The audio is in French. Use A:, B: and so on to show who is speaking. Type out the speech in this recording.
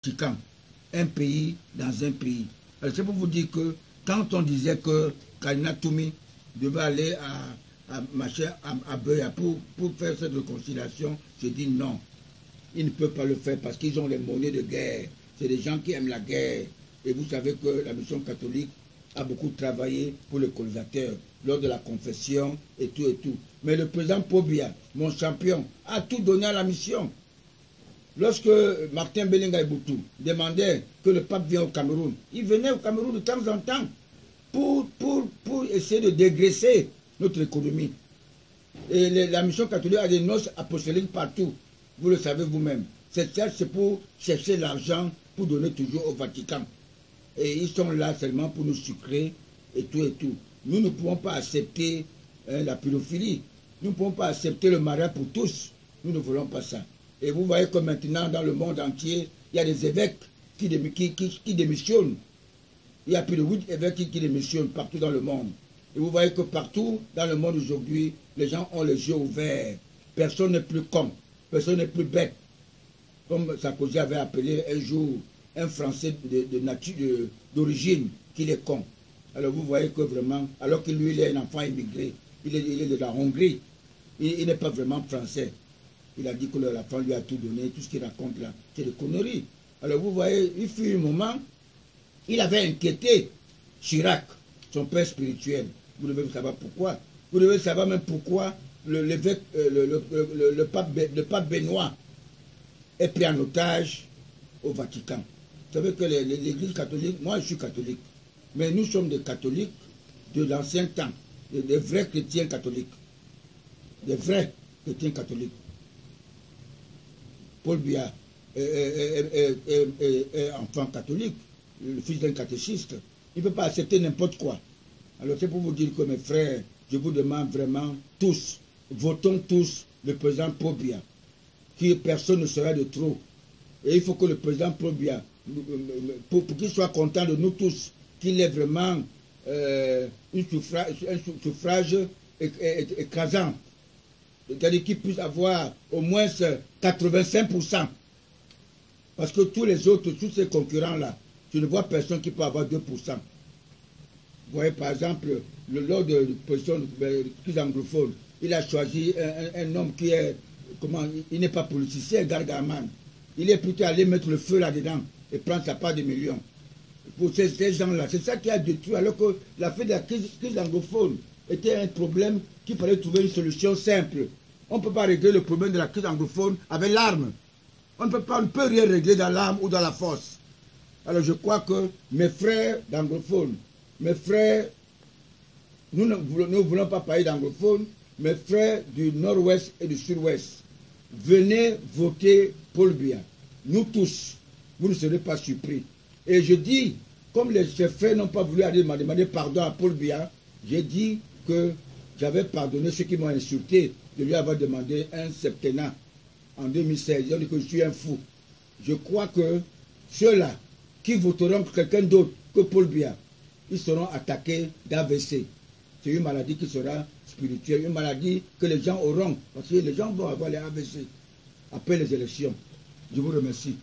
A: Vatican, un pays dans un pays. C'est pour vous dire que quand on disait que Kalina Toumi devait aller à Beya pour faire cette réconciliation, je dis non. Ils ne peuvent pas le faire parce qu'ils ont les monnaies de guerre. C'est des gens qui aiment la guerre. Et vous savez que la mission catholique a beaucoup travaillé pour les colonisateurs lors de la confession et tout et tout. Mais le président Paul Biya, mon champion, a tout donné à la mission. Lorsque Martin Belinga Eboutou demandait que le pape vienne au Cameroun, il venait au Cameroun de temps en temps pour essayer de dégraisser notre économie. Et la mission catholique a des noces apostoliques partout. Vous le savez vous-même. C'est pour chercher l'argent pour donner toujours au Vatican. Et ils sont là seulement pour nous sucrer et tout et tout. Nous ne pouvons pas accepter la pédophilie. Nous ne pouvons pas accepter le mariage pour tous. Nous ne voulons pas ça. Et vous voyez que maintenant, dans le monde entier, il y a des évêques qui démissionnent. Il y a plus de 8 évêques qui démissionnent partout dans le monde. Et vous voyez que partout dans le monde aujourd'hui, les gens ont les yeux ouverts. Personne n'est plus con. Personne n'est plus bête. Comme Sarkozy avait appelé un jour un Français d'origine qu'il est con. Alors vous voyez que vraiment, alors que lui, il est un enfant immigré, il est de la Hongrie, il n'est pas vraiment français. Il a dit que l'enfant lui a tout donné, tout ce qu'il raconte là, c'est des conneries. Alors vous voyez, il fut un moment, il avait inquiété Chirac, son père spirituel. Vous devez savoir pourquoi. Vous devez savoir même pourquoi le pape Benoît est pris en otage au Vatican. Vous savez que l'église catholique, moi je suis catholique, mais nous sommes des catholiques de l'ancien temps, des vrais chrétiens catholiques. Des vrais chrétiens catholiques. Paul Biya est enfant catholique, le fils d'un catéchiste. Il ne peut pas accepter n'importe quoi. Alors c'est pour vous dire que mes frères, je vous demande vraiment tous, votons tous le président Paul Biya, que personne ne sera de trop. Et il faut que le président Paul Biya, pour qu'il soit content de nous tous, qu'il ait vraiment un suffrage écrasant. C'est-à-dire qu'il puisse avoir au moins 85%. Parce que tous les autres, tous ces concurrents-là, je ne vois personne qui peut avoir 2%. Vous voyez, par exemple, lors de position anglophone, il a choisi un homme qui est, il n'est pas politicien, Gargaman. Il est plutôt allé mettre le feu là-dedans et prendre sa part de millions. Pour ces gens-là, c'est ça qui a détruit, alors que la fin de la crise anglophone était un problème qu'il fallait trouver une solution simple. On ne peut pas régler le problème de la crise anglophone avec l'arme. On ne peut rien régler dans l'arme ou dans la force. Alors je crois que mes frères d'anglophones, mes frères, nous ne voulons pas parler d'anglophones, mes frères du nord-ouest et du sud-ouest, venez voter Paul Biya. Nous tous, vous ne serez pas surpris. Et je dis, comme les frères n'ont pas voulu aller demander pardon à Paul Biya, j'ai dit que j'avais pardonné ceux qui m'ont insulté de lui avoir demandé un septennat en 2016. Ils ont dit que je suis un fou. Je crois que ceux-là qui voteront pour quelqu'un d'autre que Paul Biya, ils seront attaqués d'AVC. C'est une maladie qui sera spirituelle, une maladie que les gens auront, parce que les gens vont avoir les AVC après les élections. Je vous remercie.